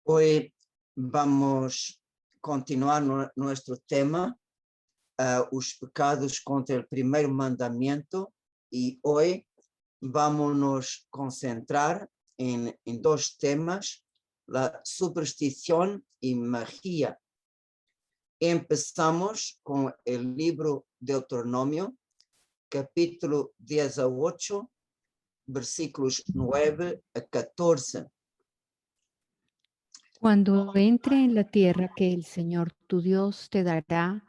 Hoy vamos continuar nuestro tema, os pecados contra el primer mandamiento, y hoy vamos nos concentrar en dos temas, la superstición y magia. Empezamos con el libro de Deuteronomio, capítulo 18, versículos 9 a 14. Cuando entre en la tierra que el Señor tu Dios te dará,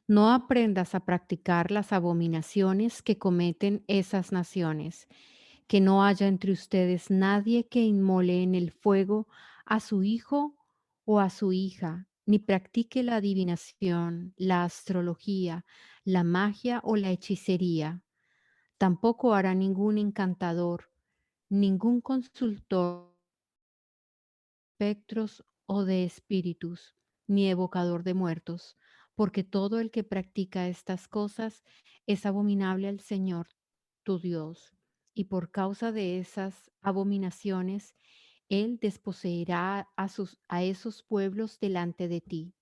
no aprendas a practicar las abominaciones que cometen esas naciones, que no haya entre ustedes nadie que inmole en el fuego a su hijo o a su hija, ni practique la adivinación, la astrología, la magia o la hechicería. Tampoco hará ningún encantador, ningún consultor espectros o de espíritus, ni evocador de muertos, porque todo el que practica estas cosas es abominable al Señor tu Dios, y por causa de esas abominaciones, Él desposeerá a esos pueblos delante de ti.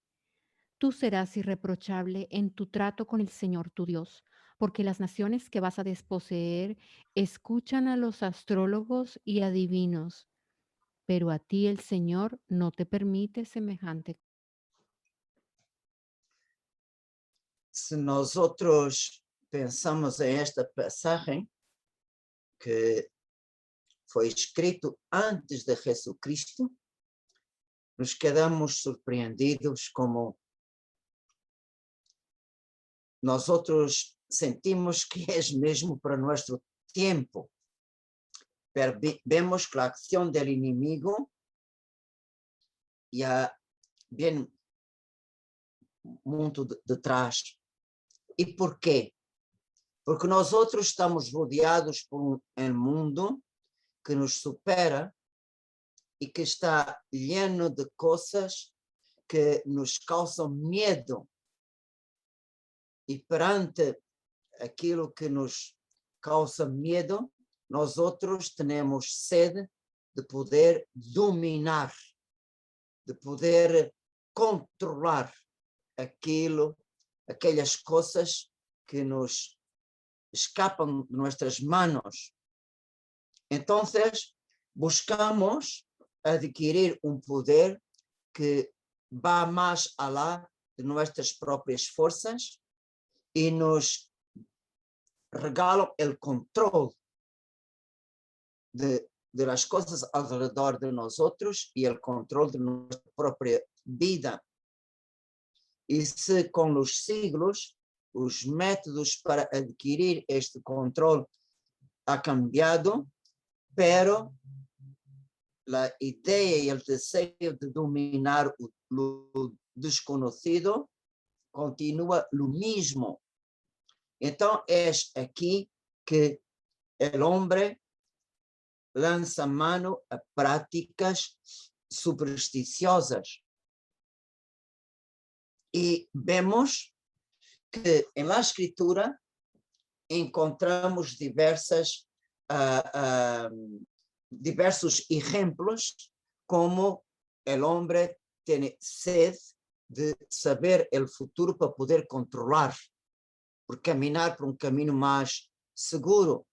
Tú serás irreprochable en tu trato con el Señor tu Dios, porque las naciones que vas a desposeer escuchan a los astrólogos y adivinos, pero a ti el Señor no te permite semejante. Si nosotros pensamos en este pasaje que fue escrito antes de Jesucristo, nos quedamos sorprendidos como nosotros sentimos que es mismo para nuestro tiempo. Pero vemos que la acción del enemigo ya viene muito detrás. ¿Y por qué? Porque nosotros estamos rodeados por um mundo que nos supera e que está lleno de coisas que nos causam medo. E perante aquilo que nos causa medo, nós outros temos sede de poder dominar, de poder controlar aquelas coisas que nos escapam de nossas manos. Então, buscamos adquirir um poder que vá mais além de nossas próprias forças e nos regalam o controle de las coisas ao redor de nós outros e o controle de nossa própria vida. E se com os siglos os métodos para adquirir este controle ha cambiado, pero a ideia e o desejo de dominar o desconhecido continua o mesmo. Então é aqui que o homem lança mano a práticas supersticiosas. E vemos que em la escritura encontramos diversos exemplos como o homem tem sede de saber o futuro para poder controlar, por caminhar por um caminho mais seguro.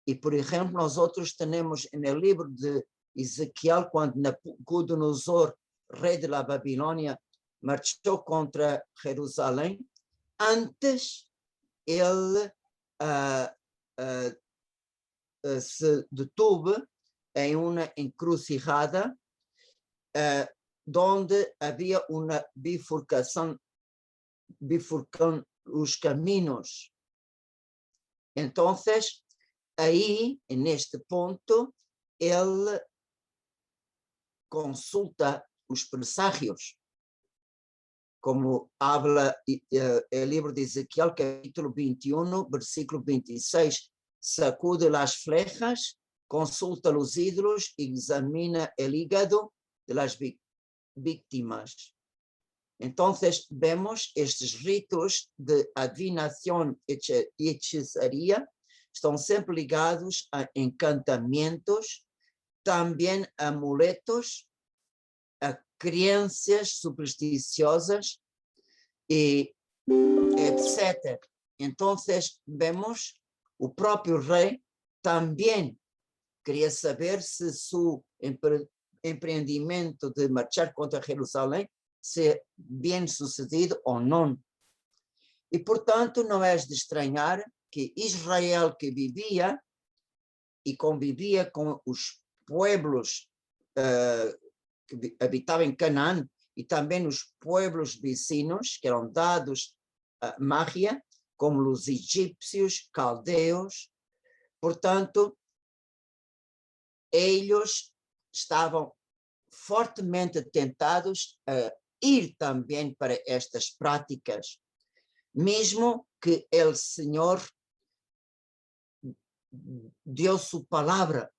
E, por exemplo, nós outros temos no livro de Ezequiel, quando Nabucodonosor, rei de la Babilônia, marchou contra Jerusalém, antes ele se detuve em uma encruzilhada onde havia uma bifurcação os caminhos. Então, aí, neste ponto, ele consulta os presságios, como habla el libro de Ezequiel, capítulo 21, versículo 26, sacude las flejas, consulta los ídolos, examina el hígado de las víctimas. Entonces vemos estes ritos de adivinação e hechizaria estão sempre ligados a encantamentos, também amuletos, a crenças supersticiosas e etc. Então, vemos o próprio rei também queria saber se seu empreendimento de marchar contra Jerusalém se bem sucedido ou não. E, portanto, não é de estranhar que Israel, que vivia e convivia com os pueblos que habitavam em Canaã e também os pueblos vizinhos que eram dados a Mágia, como os egípcios, caldeus. Portanto, eles estavam fortemente tentados a ir também para estas práticas, mesmo que o Senhor deu sua palavra,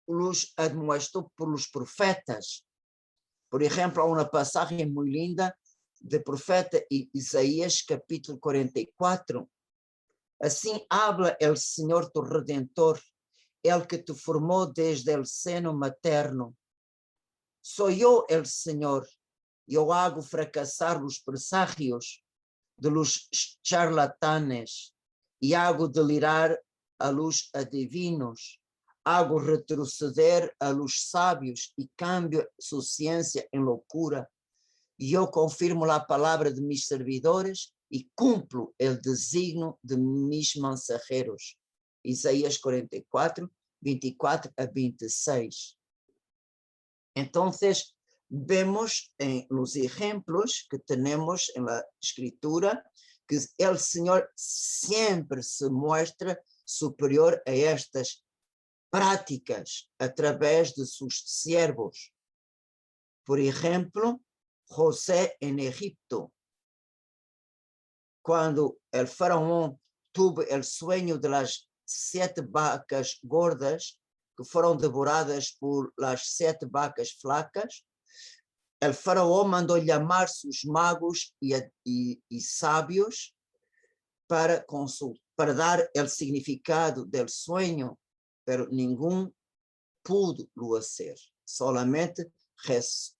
los admoestou por os profetas. Por exemplo, há uma passagem muito linda do profeta Isaías, capítulo 44. Assim habla o Senhor tu Redentor, el que te formou desde el seno materno. Soy yo el Señor, yo hago fracasar los presagios de los charlatanes y hago delirar a los adivinos, hago retroceder a los sabios y cambio su ciencia en locura. Yo confirmo la palabra de mis servidores y cumplo el designio de mis mensajeros. Isaías 44, 24 a 26. Então, vemos en los ejemplos que tenemos en la escritura que el Señor siempre se muestra superior a estas prácticas a través de sus siervos. Por ejemplo, José en Egipto, cuando el faraón tuvo el sueño de las 7 vacas gordas que foram devoradas por las 7 vacas flacas, el faraón mandó llamar sus magos y sabios para dar el significado del sueño, pero ningún pudo lo hacer, solamente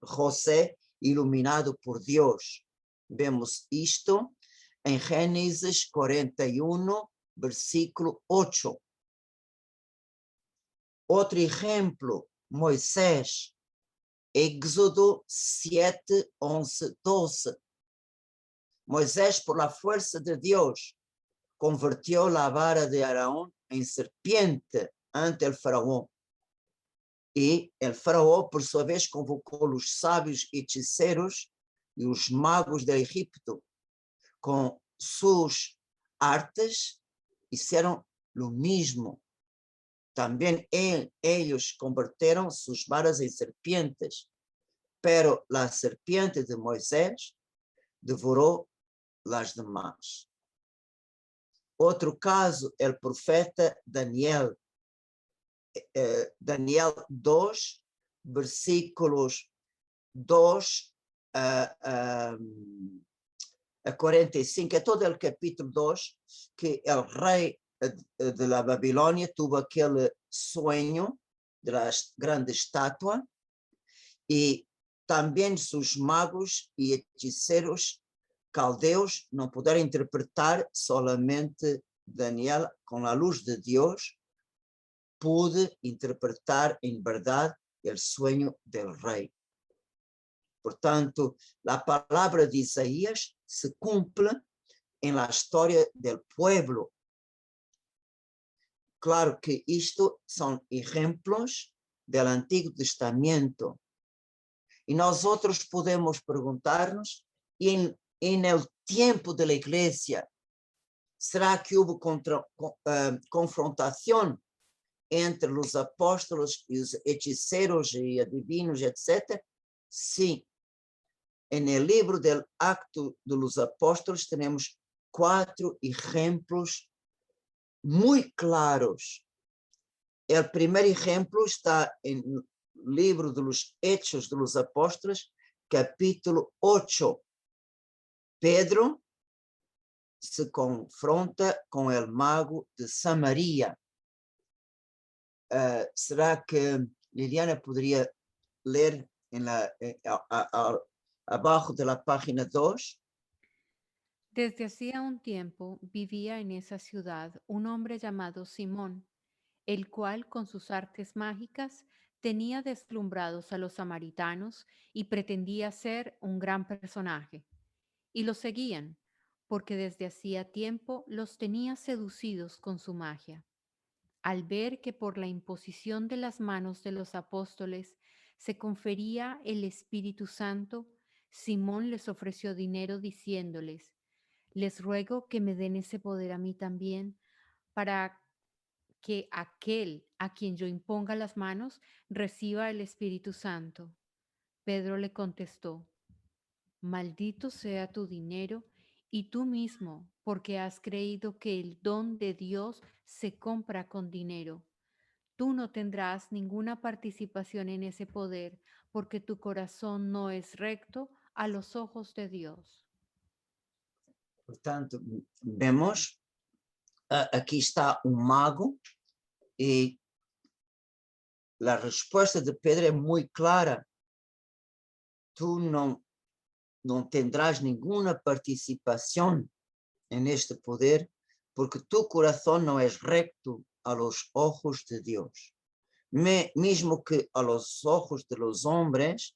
José iluminado por Dios. Vemos esto en Génesis 41, versículo 8. Otro ejemplo, Moisés, Éxodo 7, 11, 12. Moisés, por la fuerza de Dios, convirtió la vara de Aarón en serpiente ante el faraón. Y el faraón, por su vez, convocó los sabios hechiceros y los magos de Egipto. Con sus artes hicieron lo mismo. También ellos convirtieron sus varas en serpientes, pero la serpiente de Moisés devoró las demás. Otro caso, el profeta Daniel, Daniel 2, versículos 2 a 45, é todo o capítulo 2, que o rei de la Babilônia tuvo aquele sonho de la grande estátua e também seus magos e hechiceros caldeus não puderam interpretar, solamente Daniel, com a luz de Deus, pude interpretar em verdade o sonho del rei. Portanto, a palavra de Isaías se cumple en la história del pueblo. Claro que isto são exemplos del Antigo Testamento. E nós outros podemos perguntar-nos, en el tiempo de la iglesia, será que houve confrontação entre os apóstolos e os hechiceros e adivinos, etc.? Sim. En el libro del Acto de los Apóstolos tenemos 4 ejemplos muy claros. El primer ejemplo está en el libro de los Hechos de los Apóstolos, capítulo 8. Pedro se confronta con el mago de Samaria. ¿Será que Liliana podría ler en abajo de la página 2. Desde hacía un tiempo vivía en esa ciudad un hombre llamado Simón, el cual con sus artes mágicas tenía deslumbrados a los samaritanos y pretendía ser un gran personaje. Y los seguían, porque desde hacía tiempo los tenía seducidos con su magia. Al ver que por la imposición de las manos de los apóstoles se confería el Espíritu Santo, Simón les ofreció dinero diciéndoles: les ruego que me den ese poder a mí también, para que aquel a quien yo imponga las manos reciba el Espíritu Santo. Pedro le contestó: maldito sea tu dinero y tú mismo, porque has creído que el don de Dios se compra con dinero. Tú no tendrás ninguna participación en ese poder, porque tu corazón no es recto a los ojos de Dios. Portanto, vemos, aqui está um mago e a resposta de Pedro é muito clara. Tu não tendrás nenhuma participação neste poder, porque tu coração não é recto a los ojos de Deus. Mesmo que a los ojos de los hombres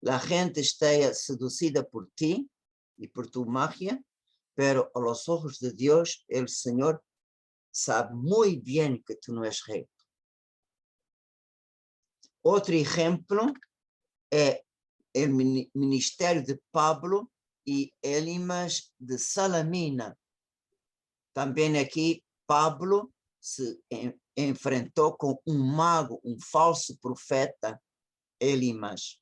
la gente esté seducida por ti y por tu magia, pero a los ojos de Dios el Señor sabe muy bien que tú no es recto. Outro exemplo é o ministério de Pablo e Elimas de Salamina. Também aqui Pablo se enfrentou com um mago, um falso profeta, Elimas.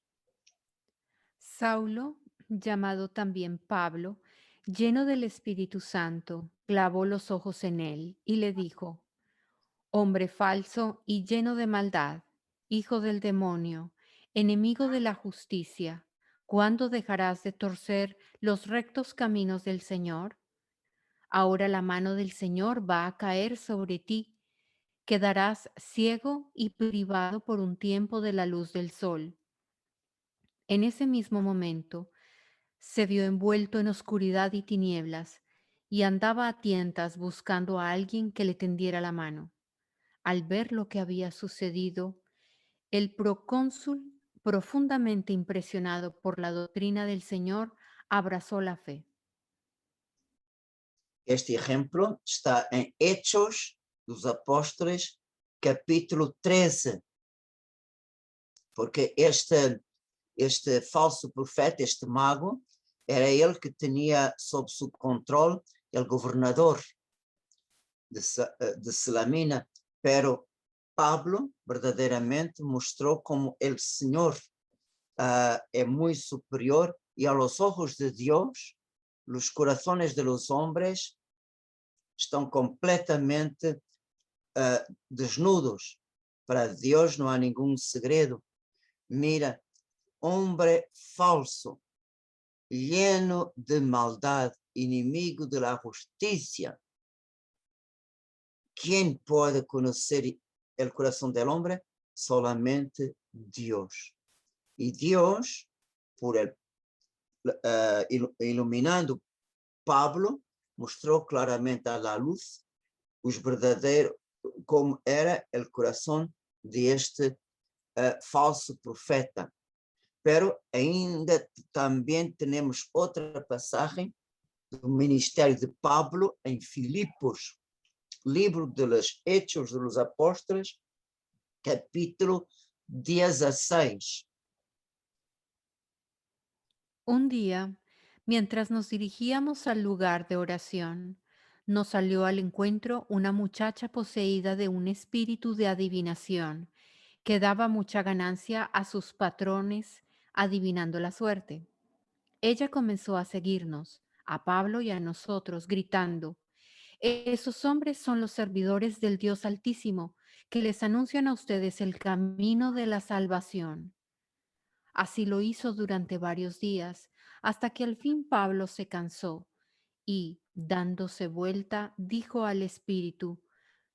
Saulo, llamado también Pablo, lleno del Espíritu Santo, clavó los ojos en él y le dijo: hombre falso y lleno de maldad, hijo del demonio, enemigo de la justicia, ¿cuándo dejarás de torcer los rectos caminos del Señor? Ahora la mano del Señor va a caer sobre ti, quedarás ciego y privado por un tiempo de la luz del sol. En ese mismo momento se vio envuelto en oscuridad y tinieblas, y andaba a tientas buscando a alguien que le tendiera la mano. Al ver lo que había sucedido, el procónsul, profundamente impresionado por la doctrina del Señor, abrazó la fe. Este ejemplo está en Hechos dos Apóstoles, capítulo 13, porque este falso profeta, este mago, era ele que tinha sob seu controle o governador de Salamina, pero Pablo verdadeiramente mostrou como o Senhor é muito superior e a los ojos de Deus, os corazones de los hombres estão completamente desnudos. Para Deus não há nenhum segredo. Mira, hombre falso, lleno de maldad, inimigo de la justicia. ¿Quién puede conocer el corazón del hombre? Solamente Dios. Y Dios, por iluminando Pablo, mostrou claramente a la luz os verdadeiros, como era o coração deste falso profeta. Pero ainda também temos outra passagem do ministério de Pablo em Filipos, livro dos Hechos dos Apóstolos, capítulo 16. Un día, mientras nos dirigíamos al lugar de oración, nos salió al encuentro una muchacha poseída de un espíritu de adivinación que daba mucha ganancia a sus patrones adivinando la suerte. Ella comenzó a seguirnos, a Pablo y a nosotros, gritando: esos hombres son los servidores del Dios Altísimo, que les anuncian a ustedes el camino de la salvación. Así lo hizo durante varios días, hasta que al fin Pablo se cansó y, dándose vuelta, dijo al espíritu: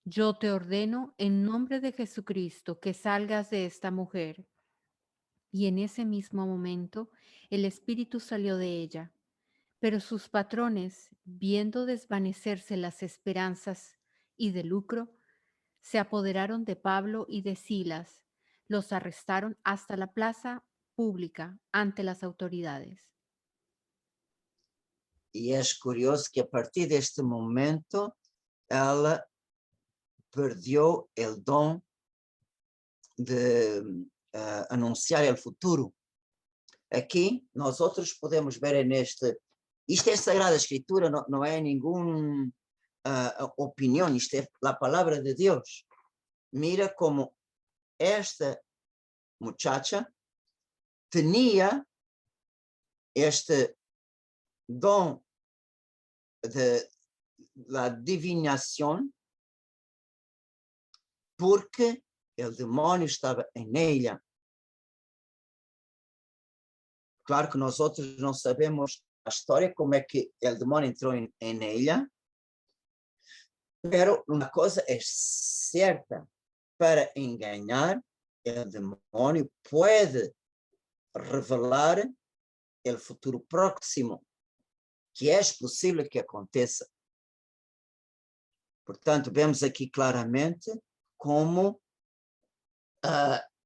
yo te ordeno en nombre de Jesucristo que salgas de esta mujer. y en ese mismo momento el espíritu salió de ella. Pero sus patrones, viendo desvanecerse las esperanzas y de lucro, se apoderaron de Pablo y de Silas, los arrestaron hasta la plaza pública ante las autoridades. E é curioso que a partir deste momento ela perdeu o dom de anunciar o futuro. Aqui nós outros podemos ver neste, isto é Sagrada Escritura, não é nenhuma opinião, isto é a palavra de Deus. Mira como esta muchacha tinha este dom de la adivinação, porque o demônio estava em ela. Claro que nós outros não sabemos a história, como é que o demônio entrou em ela, mas uma coisa é certa, para enganar, o demônio pode revelar o futuro próximo, que é possível que aconteça. Portanto, vemos aqui claramente como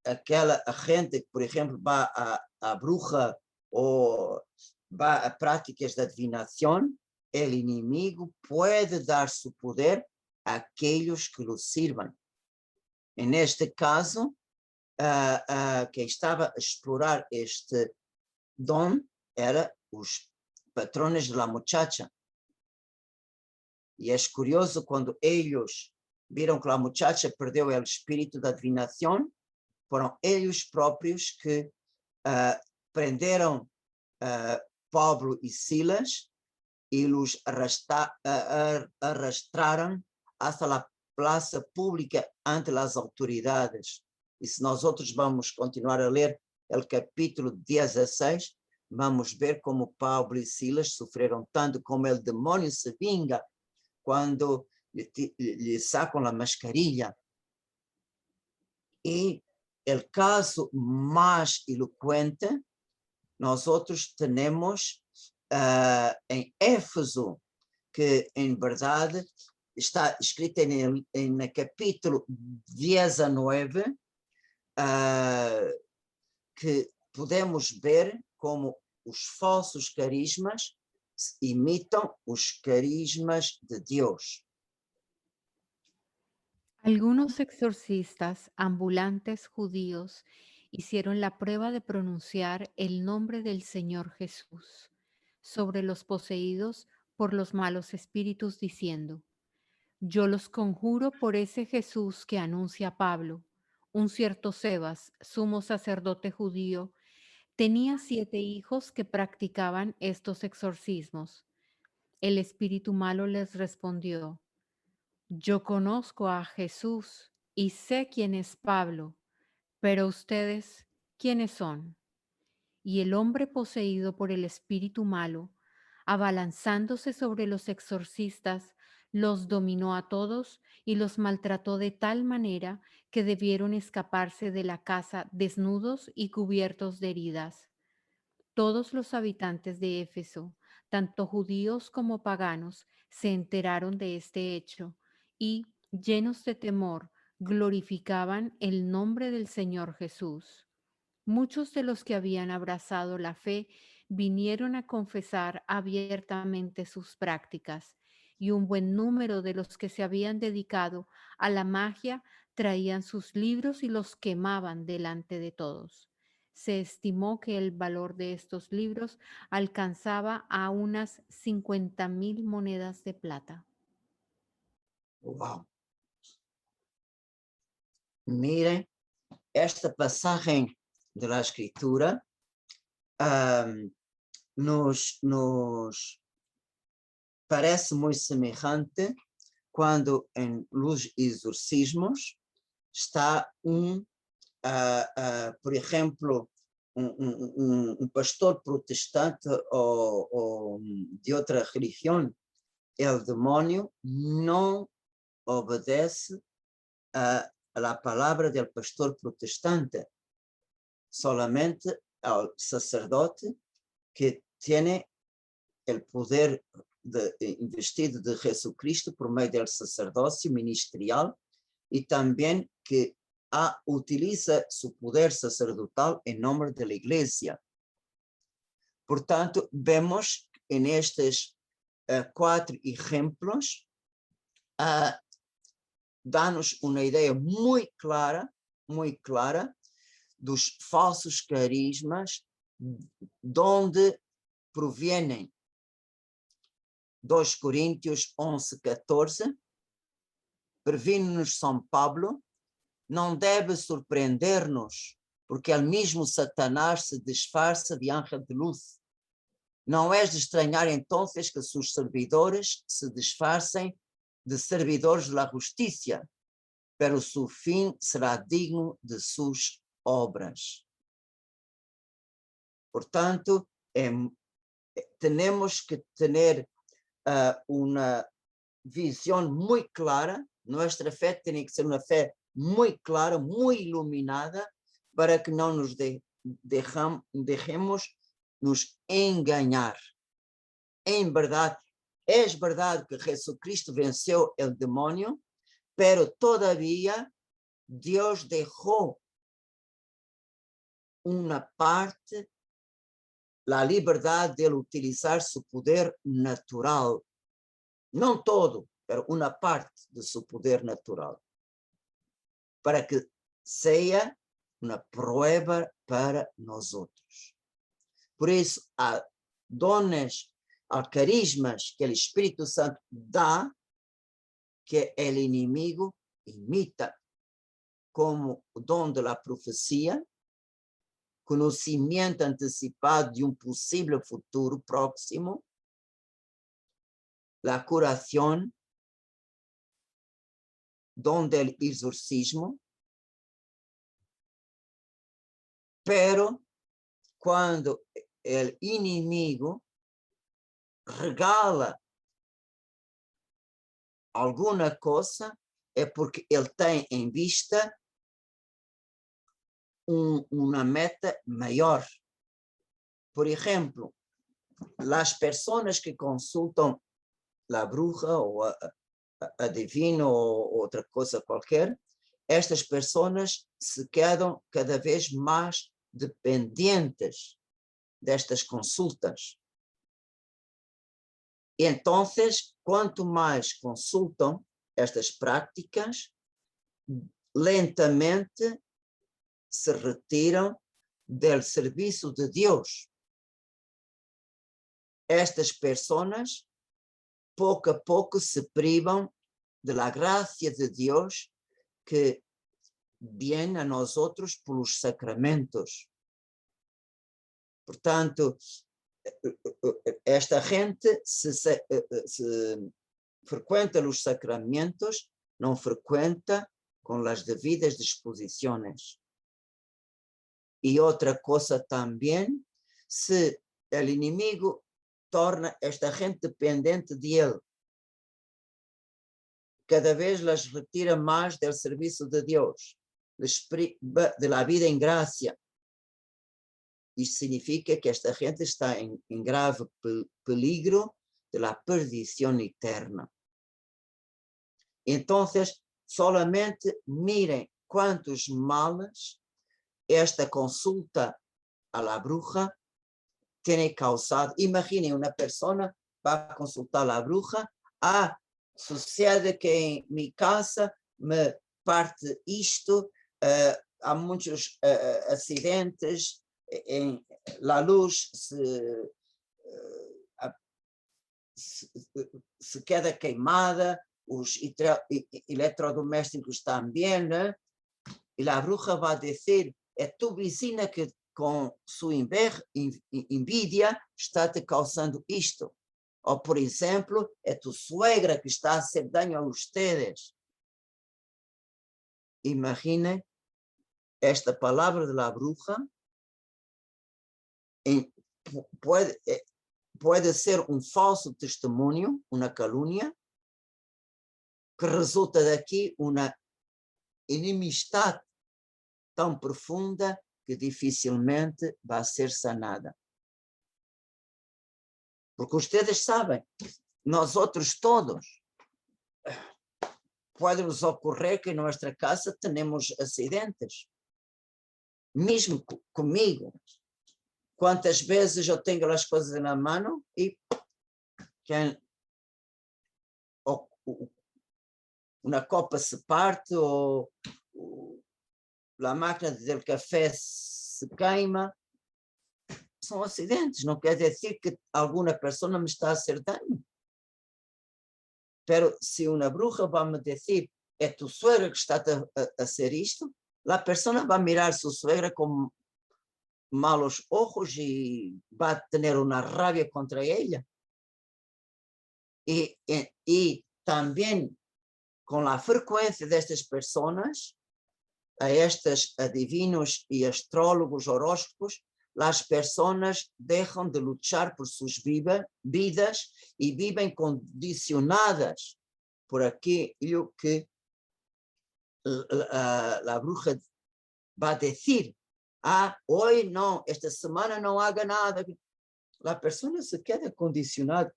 aquela gente que, por exemplo, vai à bruxa ou vai a práticas de adivinação, o inimigo pode dar seu poder àqueles que o sirvam. E neste caso, quem estava a explorar este dom era os patrones da muchacha. E é curioso quando eles viram que a muchacha perdeu o espírito da adivinação, foram eles próprios que prenderam Pablo e Silas e os arrastraram hasta a praça pública ante as autoridades. E se nós outros vamos continuar a ler o capítulo 16, vamos ver como Pablo e Silas sofreram tanto, como o demônio se vinga quando lhe sacam a mascarilha. E o caso mais eloquente, nós outros temos em Éfeso, que em verdade está escrito no capítulo 19, que podemos ver como os falsos carismas imitam os carismas de Dios. Algunos exorcistas ambulantes judíos hicieron la prueba de pronunciar el nombre del Señor Jesús sobre los poseídos por los malos espíritus, diciendo: yo los conjuro por ese Jesús que anuncia Pablo. Un cierto Sebas, sumo sacerdote judío, tenía 7 hijos que practicaban estos exorcismos. El espíritu malo les respondió: yo conozco a Jesús y sé quién es Pablo, pero ustedes, ¿quiénes son? Y el hombre poseído por el espíritu malo, abalanzándose sobre los exorcistas, los dominó a todos y los maltrató de tal manera que debieron escaparse de la casa desnudos y cubiertos de heridas. Todos los habitantes de Éfeso, tanto judíos como paganos, se enteraron de este hecho y, llenos de temor, glorificaban el nombre del Señor Jesús. Muchos de los que habían abrazado la fe vinieron a confesar abiertamente sus prácticas, y un buen número de los que se habían dedicado a la magia traían sus libros y los quemaban delante de todos. Se estimó que el valor de estos libros alcanzaba a unas 50,000 monedas de plata. Uau! Miren, esta passagem da Escritura nos parece muito semelhante quando em los exorcismos está por exemplo, pastor protestante ou de outra religião, o demônio não obedece a la palabra del pastor protestante. solamente al sacerdote que tiene el poder investido de Jesucristo por medio del sacerdocio ministerial y también que utiliza su poder sacerdotal en nombre de la iglesia. Portanto, vemos en estos 4 ejemplos, dá-nos uma ideia muito clara dos falsos carismas, de onde provêm. 2 Coríntios 11:14, previne-nos São Paulo, não deve surpreender-nos, porque el mesmo Satanás se disfarça de ángel de luz. Não é de estranhar então que seus servidores se disfarcem de servidores da justiça, pero su fim será digno de suas obras. Portanto, temos que ter uma visão muito clara. Nossa fé tem que ser uma fé muito clara, muito iluminada, para que não nos deixemos nos enganar. Em verdade, é verdade que Jesucristo venceu o demônio, pero todavía Dios dejó una parte, la libertad de utilizar su poder natural. No todo, pero una parte de su poder natural. Para que sea una prueba para nosotros. Por eso, a dones, a carismas que el Espíritu Santo da, que el inimigo imita, como o dom da profecia, conhecimento antecipado de possível futuro próximo, a curação, dom do exorcismo, pero quando o inimigo regala alguma coisa, é porque ele tem em vista uma meta maior. Por exemplo, as pessoas que consultam a bruxa ou a divino ou outra coisa qualquer, estas pessoas se quedam cada vez mais dependentes destas consultas. E então, quanto mais consultam estas práticas, lentamente se retiram do serviço de Deus. Estas pessoas, pouco a pouco, se privam da graça de Deus que vem a nós outros pelos sacramentos. Portanto, esta gente se frequenta os sacramentos, não frequenta com as devidas disposições. E outra coisa também, se o inimigo torna esta gente dependente de ele, cada vez las retira mais do serviço de Deus, da vida em graça. Isto significa que esta gente está em grave peligro de la perdição eterna. Então, solamente mirem quantos males esta consulta a la bruja tem causado. Imaginem uma pessoa vai consultar a bruja, sucede que em minha casa me parte isto, há muitos acidentes, a luz se queda queimada, os eletrodomésticos também, né? E a bruxa vai dizer, é tu vizinha que com sua envidia está te causando isto. Ou, por exemplo, é tu suegra que está a hacer daño a ustedes. Imaginem esta palavra de la bruja pode ser falso testemunho, uma calúnia, que resulta daqui uma inimistade tão profunda que dificilmente vai ser sanada. Porque ustedes sabem, nós outros todos, pode nos ocorrer que em nossa casa temos acidentes. Mesmo comigo. Quantas vezes eu tenho as coisas na mão e uma copa se parte ou a máquina do café se queima. São acidentes, não quer dizer que alguma pessoa me está a fazer dano. Pero se uma bruxa vai me dizer, é tu suegra que está a hacer isto, a pessoa vai mirar sua suegra com malos ojos e vai ter uma rabia contra ela. E também com a frequência destas pessoas, a estes adivinos e astrólogos horóscopos, as pessoas deixam de lutar por suas vidas e vivem condicionadas por aquilo que a bruxa vai dizer. Hoje não, esta semana não haja nada. A pessoa se queda condicionada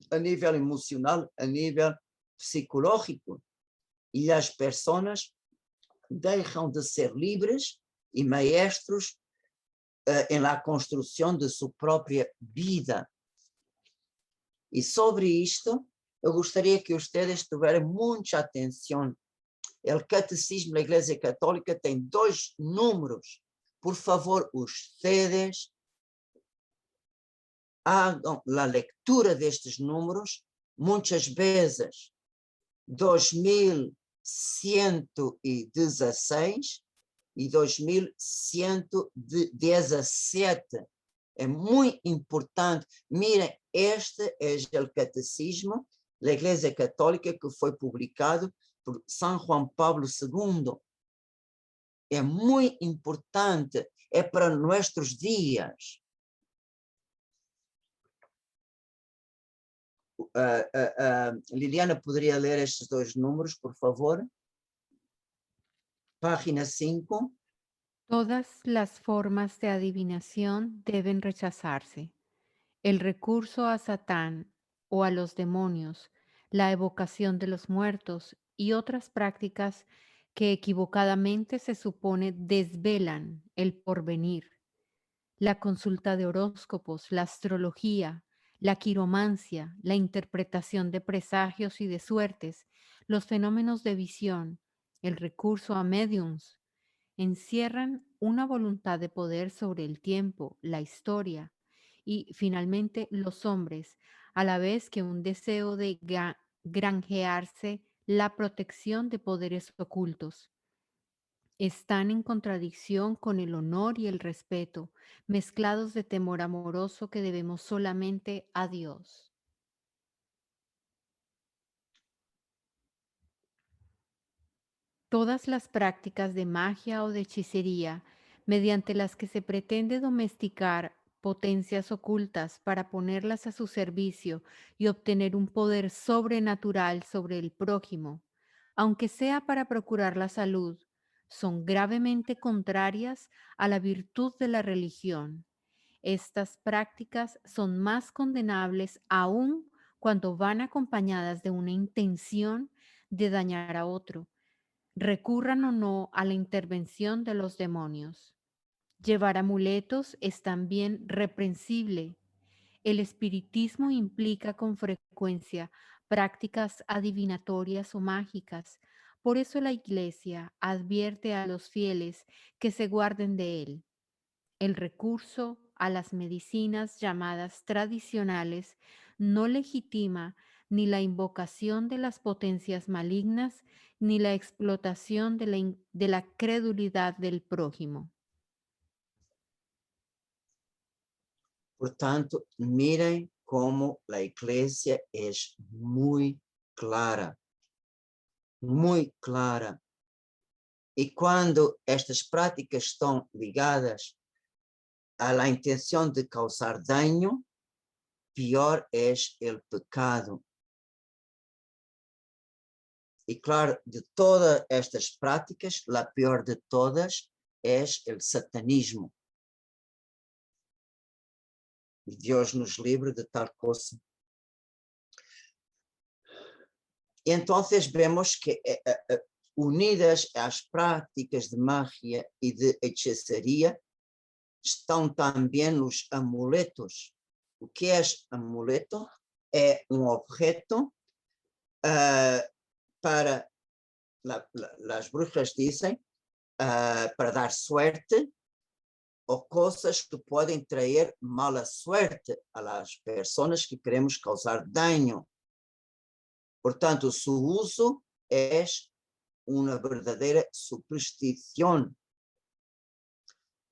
a nível emocional, a nível psicológico, e as pessoas deixam de ser livres e maestros na construção de sua própria vida. E sobre isto, eu gostaria que vocês tivessem muita atenção. O Catecismo da Igreja Católica tem 2 números. Por favor, vocês hagam a leitura destes números, muitas vezes 2116 e 2117. É muito importante. Mirem, este é o Catecismo da Igreja Católica que foi publicado por São João Paulo II. É muito importante, é para nossos dias. Liliana, poderia ler estes 2 números, por favor? Página 5. Todas las formas de adivinación deben rechazarse. El recurso a Satán o a los demonios, la evocación de los muertos y otras prácticas que equivocadamente se supone desvelan el porvenir. La consulta de horóscopos, la astrología, la quiromancia, la interpretación de presagios y de suertes, los fenómenos de visión, el recurso a mediums, encierran una voluntad de poder sobre el tiempo, la historia y finalmente los hombres, a la vez que un deseo de granjearse la protección de poderes ocultos. Están en contradicción con el honor y el respeto, mezclados de temor amoroso que debemos solamente a Dios. Todas las prácticas de magia o de hechicería, mediante las que se pretende domesticar potencias ocultas para ponerlas a su servicio y obtener un poder sobrenatural sobre el prójimo, aunque sea para procurar la salud, son gravemente contrarias a la virtud de la religión. Estas prácticas son más condenables aún cuando van acompañadas de una intención de dañar a otro, recurran o no a la intervención de los demonios. Llevar amuletos es también reprensible. El espiritismo implica con frecuencia prácticas adivinatorias o mágicas. Por eso la Iglesia advierte a los fieles que se guarden de él. El recurso a las medicinas llamadas tradicionales no legitima ni la invocación de las potencias malignas ni la explotación de la credulidad del prójimo. Portanto, mirem como a Igreja é muito clara. Muito clara. E quando estas práticas estão ligadas à intenção de causar dano, pior é o pecado. E claro, de todas estas práticas, a pior de todas es el satanismo. Y Dios nos libre de tal cosa. Y entonces vemos que unidas às práticas de magia e de hechiceria estão também os amuletos. O que é amuleto? É um objeto para, as bruxas dizem, para dar suerte ou coisas que podem trazer mala suerte às pessoas que queremos causar dano. Portanto, su uso é uma verdadeira superstição.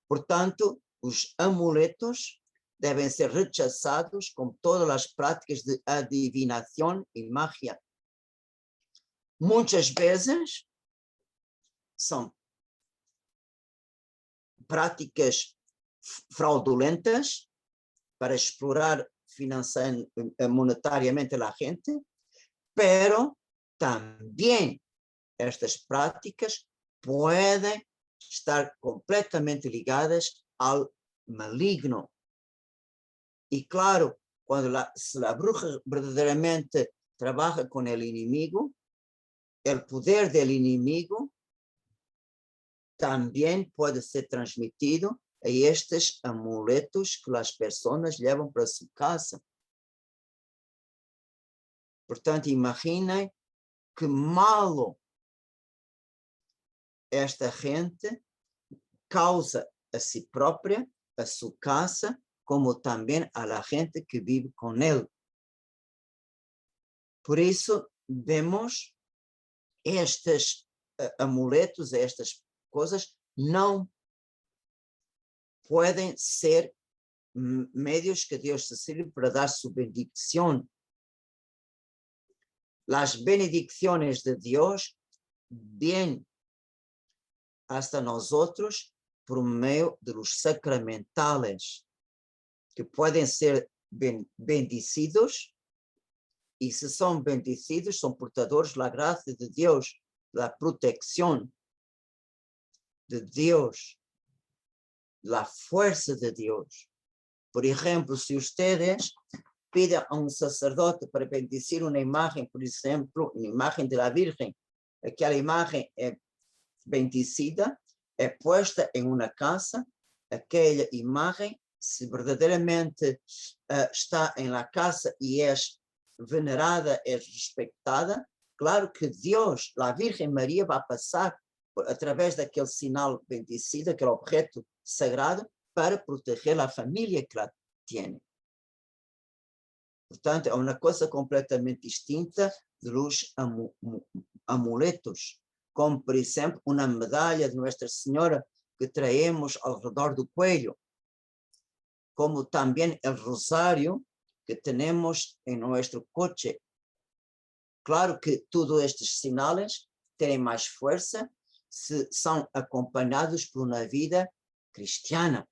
Portanto, os amuletos devem ser rechazados como todas as práticas de adivinação e magia. Muitas vezes são práticas fraudulentas para explorar monetariamente a gente, pero também estas práticas podem estar completamente ligadas ao maligno. E claro, se a bruxa verdadeiramente trabalha com o inimigo, o poder do inimigo também pode ser transmitido a estes amuletos que as pessoas levam para sua casa. Portanto, imaginem que malo esta gente causa a si própria, a sua casa, como também a la gente que vive com ele. Por isso, vemos estes amuletos, estas coisas, não podem ser meios que Deus se sirve para dar sua bendição. Las bendiciones de Dios vienen hasta nosotros por medio de los sacramentales, que pueden ser bendecidos, y si son bendecidos, son portadores de la gracia de Dios, la protección de Dios, la fuerza de Dios. Por ejemplo, si ustedes pide a un sacerdote para bendecir una imagen, por ejemplo, una imagen de la Virgen, aquella imagen es bendecida, es puesta en una casa, aquella imagen, si verdaderamente está en la casa y es venerada, es respetada, claro que Dios, la Virgen María, va a pasar a través de aquel sinal bendecido, aquel objeto sagrado, para proteger a família que la tiene. Portanto, é uma coisa completamente distinta dos amuletos, como, por exemplo, uma medalha de Nossa Senhora que traemos ao redor do cuello, como também o rosário que temos em nosso coche. Claro que todos estes sinais têm mais força se são acompanhados por uma vida cristiana,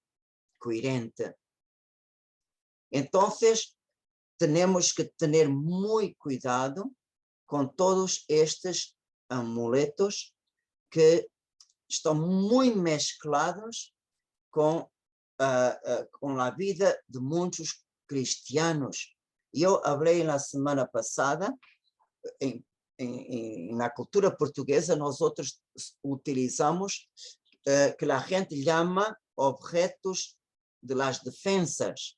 coerente. Então, temos que ter muito cuidado com todos estes amuletos que estão muito mesclados com a vida de muitos cristianos. Eu falei na semana passada, na cultura portuguesa, nós outros utilizamos que a gente chama objetos de las defensas,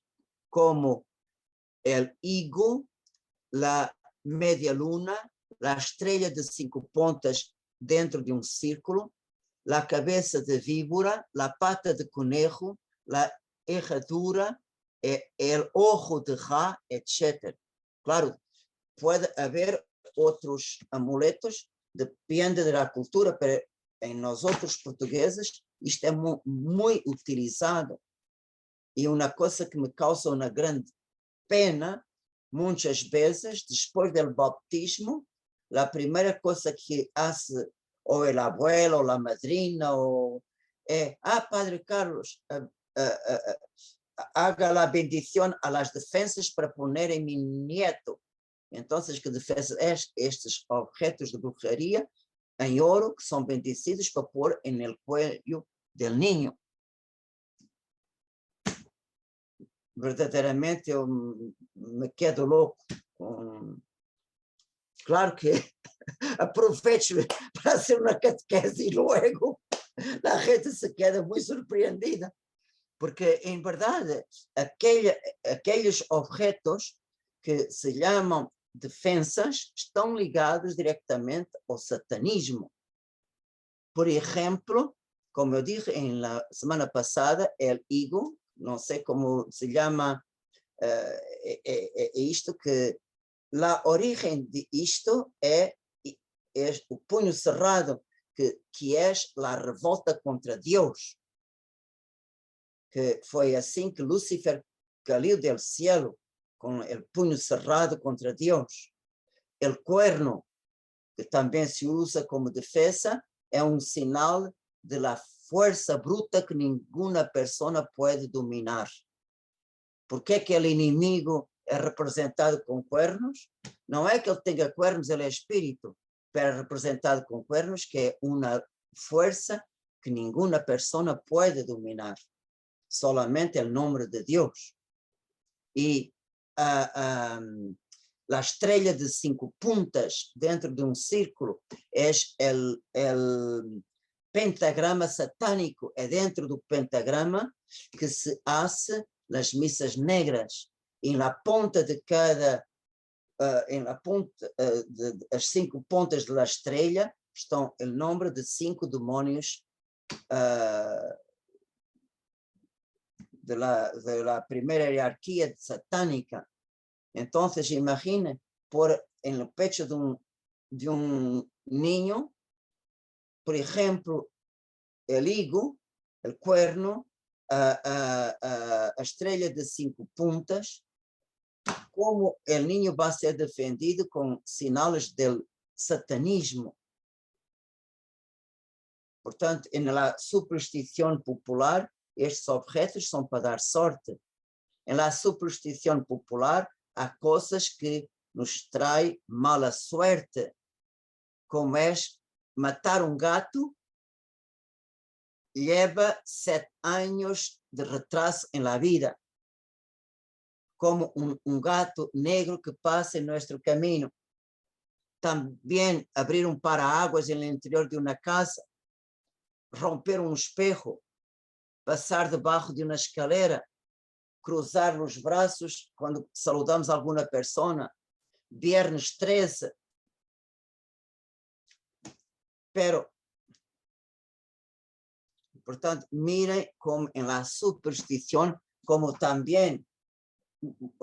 como el higo, la media luna, la estrella de 5 pontas dentro de un círculo, la cabeza de víbora, la pata de conejo, la herradura, el ojo de Ra, etc. Claro, puede haber otros amuletos, depende de la cultura, pero en nosotros portugueses isto é muito utilizado. E uma coisa que me causa uma grande pena, muitas vezes, depois do bautismo, a primeira coisa que faz ou o abuelo, ou a madrina, é, Padre Carlos, haga a bendição a las defensas para poner em mi nieto. Então, que defensas estes objetos de bruxaria em ouro que são bendecidos para pôr em el cuello del niño. Verdaderamente eu me quedo louco. Claro que aprovecho para hacer una catequese y luego la gente se queda muy surpreendida, porque en verdad aquellos objetos que se llaman defensas estão ligados diretamente ao satanismo. Por ejemplo, como eu dije en la semana pasada, el higo, no sé cómo se llama isto, que la origen de isto é o punho cerrado, que é a revolta contra Deus, que foi assim que Lúcifer caiu do cielo, com o punho cerrado contra Deus. O cuerno, que também se usa como defesa, é um sinal de la fuerza bruta que nenhuma pessoa pode dominar. Por que que o inimigo é representado com cuernos? Não é que ele tenha cuernos, ele é espírito, pero é representado com cuernos, que é uma força que nenhuma pessoa pode dominar, solamente o nome de Deus. E a estrela de 5 puntas dentro de um círculo é o pentagrama satânico, é dentro do pentagrama que se hace nas missas negras. E na ponta de cada as 5 pontas da estrela estão o nome de 5 demônios da primeira hierarquia satánica. Então, imagine por no pecho de um niño, por exemplo, el higo, el cuerno, a estrela de 5 puntas, como o niño vai ser defendido com sinais do satanismo. Portanto, na superstição popular, estes objetos são para dar sorte. Na superstição popular, há coisas que nos traem mala suerte, como é matar um gato, leva 7 anos de retraso na vida, como um gato negro que passa em nosso caminho. Também abrir um para-águas no interior de uma casa, romper um espejo, passar debaixo de uma escalera, cruzar os braços quando saludamos alguma pessoa, viernes 13. Pero, portanto, mirem como em la superstição, como também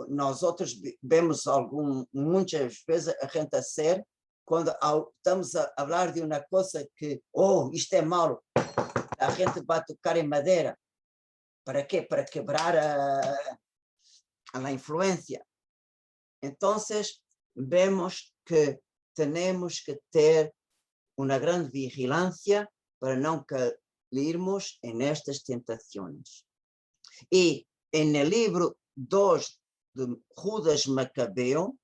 nós outros vemos muitas vezes a gente a ser, quando estamos a falar de uma coisa que, isto é malo, a gente vai tocar em madeira. Para quê? Para quebrar a influência. Então, vemos que temos que ter uma grande vigilância para não cairmos nestas tentações. E no livro 2 de Judas Macabeo,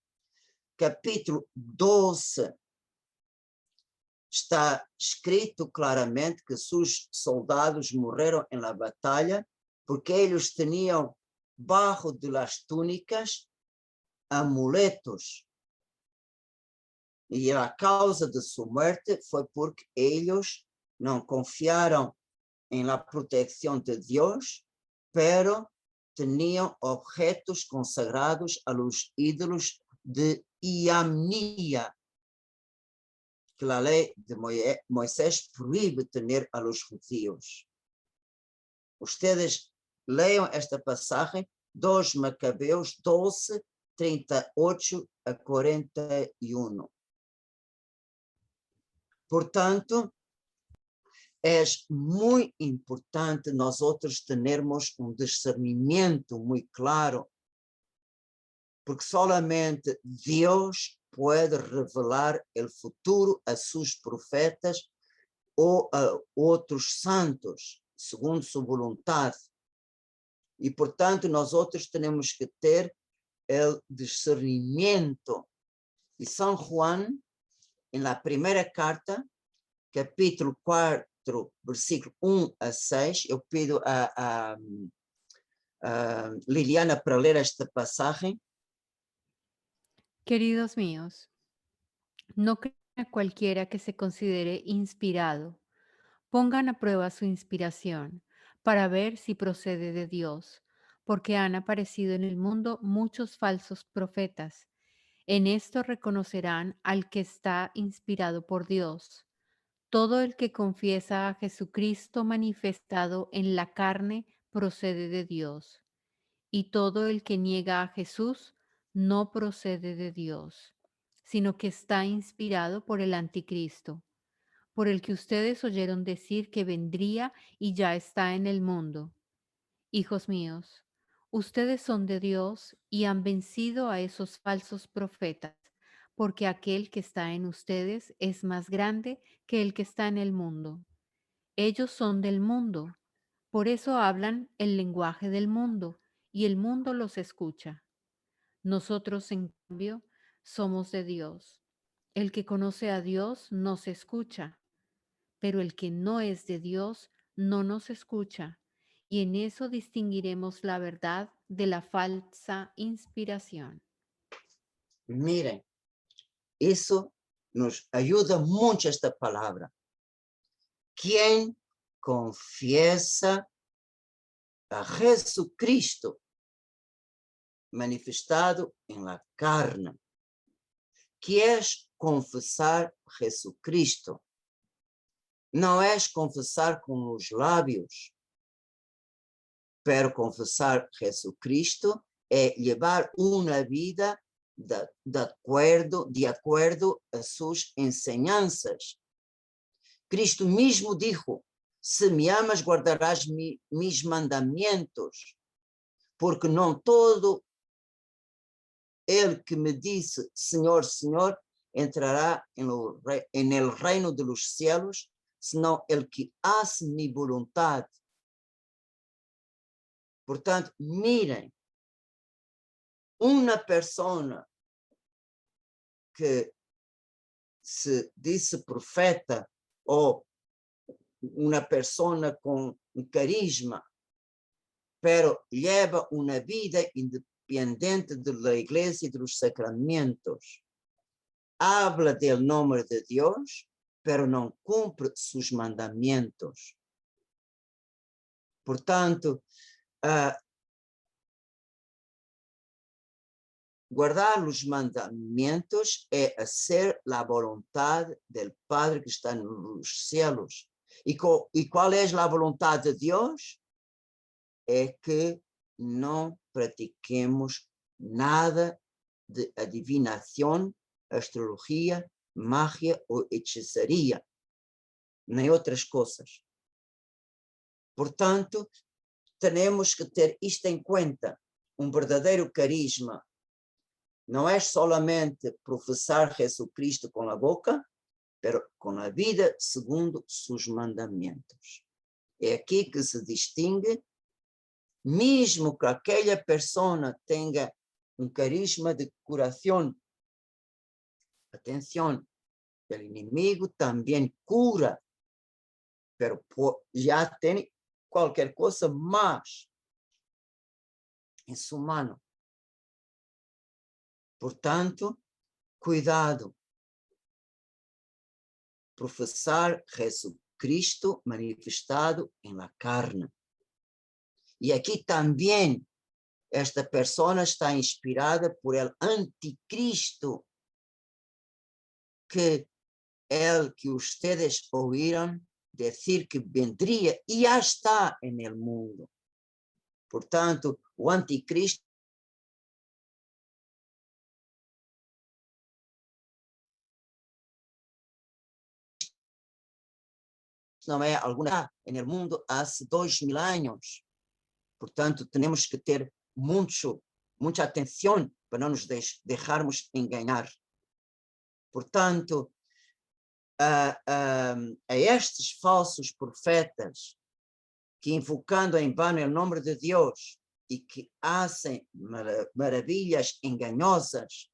capítulo 12, está escrito claramente que seus soldados morreram na batalha porque eles tinham, bajo de las túnicas, amuletos. E a causa de sua morte foi porque eles não confiaram na proteção de Deus, pero tinham objetos consagrados a los ídolos de Iamnia, que a lei de Moisés proíbe ter a los judíos. Ustedes leiam esta passagem, 2 Macabeus 12, 38 a 41. Portanto, é muito importante nós outros termos discernimento muito claro, porque solamente Deus pode revelar o futuro a seus profetas ou a outros santos, segundo sua vontade. E, portanto, nós outros temos que ter o discernimento. E São Juan, na primeira carta, capítulo 4, versículo 1 a 6. Eu pido a Liliana para ler esta passagem. Queridos míos, no crean a cualquiera que se considere inspirado. Pongan a prueba su inspiración para ver si procede de Dios, porque han aparecido en el mundo muchos falsos profetas. En esto reconocerán al que está inspirado por Dios. Todo el que confiesa a Jesucristo manifestado en la carne procede de Dios, y todo el que niega a Jesús no procede de Dios, sino que está inspirado por el anticristo, por el que ustedes oyeron decir que vendría y ya está en el mundo. Hijos míos, ustedes son de Dios y han vencido a esos falsos profetas, porque aquel que está en ustedes es más grande que el que está en el mundo. Ellos son del mundo, por eso hablan el lenguaje del mundo y el mundo los escucha. Nosotros, en cambio, somos de Dios. El que conoce a Dios nos escucha, pero el que no es de Dios no nos escucha, y en eso distinguiremos la verdad de la falsa inspiración. Miren, isso nos ajuda muito esta palavra. Quem confiesa a Jesucristo manifestado en la carne. ¿Quieres confesar Jesucristo? No es confesar con los labios, pero confesar Jesucristo es llevar una vida de acuerdo a sus enseñanzas. Cristo mismo dijo: se me amas, guardarás mis mandamientos, porque no todo el que me dice Señor, Señor, entrará en el reino de los cielos, sino el que hace mi voluntad. Portanto, miren, una persona que se dice profeta o una persona con un carisma, pero lleva una vida independiente de la iglesia y de los sacramentos. Habla del nombre de Dios, pero no cumple sus mandamientos. Portanto, guardar los mandamientos es hacer la voluntad del Padre que está en los cielos. ¿Y cuál es la voluntad de Dios? Es que no practiquemos nada de adivinación, astrología, magia o hechicería, nem outras coisas. Portanto, temos que ter isto em conta. Um verdadeiro carisma não é solamente professar Jesucristo com a boca, pero com a vida segundo seus mandamentos. É aqui que se distingue, mesmo que aquela pessoa tenha um carisma de curação. Atenção, o inimigo também cura, pero já tem qualquer coisa mais em sua mão. Portanto, cuidado. Professar Jesucristo manifestado em la carne. E aqui também esta pessoa está inspirada por el anticristo, que el que ustedes oíram decir que vendría y ya está en el mundo. Portanto, o anticristo não é alguna en el mundo hace 2000 años. Portanto, temos que ter muita atenção para não nos deixarmos enganar. Portanto, a estes falsos profetas que, invocando em vano o nome de Deus e que fazem maravilhas enganosas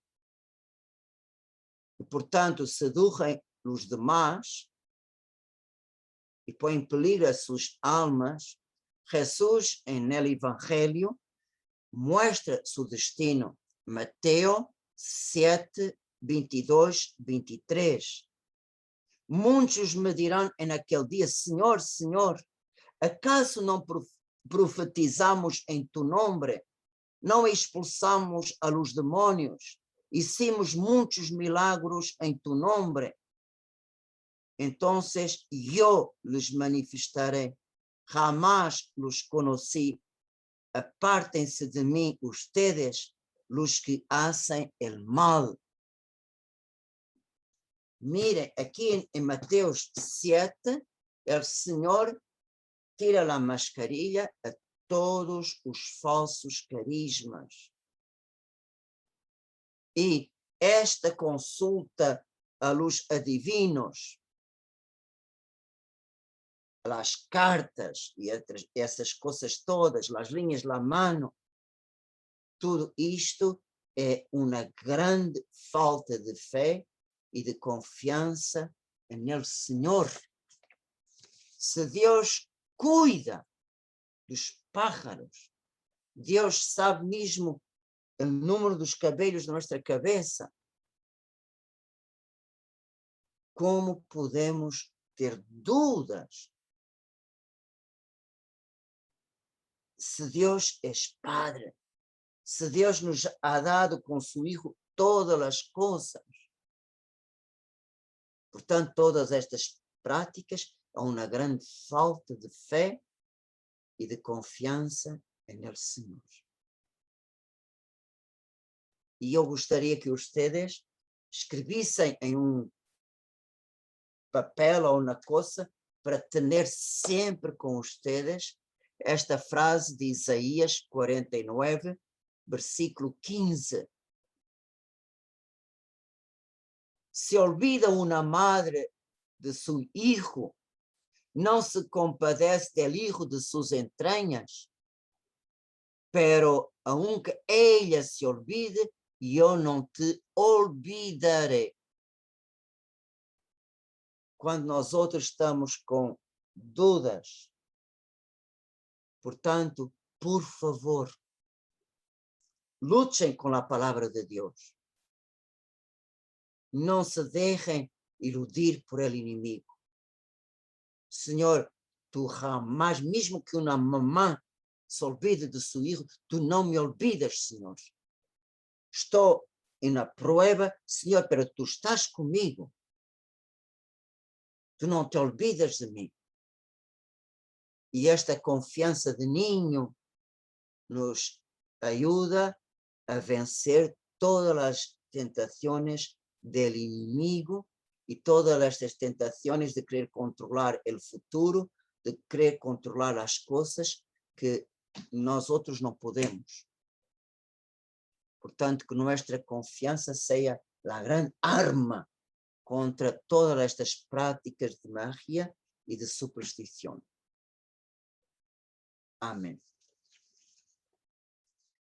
e, portanto, seduzem os demais, y pone en peligro a sus almas, Jesús en el Evangelio muestra su destino. Mateo 7, 22, 23. Muitos me dirão naquele dia, Senhor, Senhor, acaso não profetizamos em tu nome? Não expulsamos a los demônios? Hicimos muitos milagros em tu nome? Entonces yo les manifestaré, jamás los conocí, apártense de mí ustedes, los que hacen el mal. Miren, aquí en Mateo 7, el Señor tira la mascarilla a todos os falsos carismas. E esta consulta a los adivinos, las cartas e essas coisas todas, las linhas la mano, tudo isto é uma grande falta de fé e de confiança no Senhor. Se Deus cuida dos pájaros, Deus sabe mesmo o número dos cabelos da nossa cabeça, como podemos ter dúvidas? Se Deus é Padre, se Deus nos ha dado com seu Hijo todas as coisas. Portanto, todas estas práticas há uma grande falta de fé e de confiança no Senhor. E eu gostaria que vocês escrevissem em papel ou na coisa para ter sempre com vocês esta frase de Isaías 49, versículo 15. Se olvida uma madre de seu hijo, não se compadece del hijo de sus entranhas, pero aunque ella se olvide, eu não te olvidaré. Quando nós outros estamos com dúvidas, portanto, por favor, lutem com a palavra de Deus. Não se deixem iludir por el inimigo. Senhor, tu jamais, mesmo que uma mamã se olvide de seu filho, tu não me olvidas, Senhor. Estou na prueba, Senhor, pero tu estás comigo. Tu não te olvidas de mim. E esta confiança de ninho nos ajuda a vencer todas as tentações del inimigo e todas estas tentações de querer controlar o futuro, de querer controlar as coisas que nós outros não podemos. Portanto, que nossa confiança seja a grande arma contra todas estas práticas de magia e de superstição. Amém.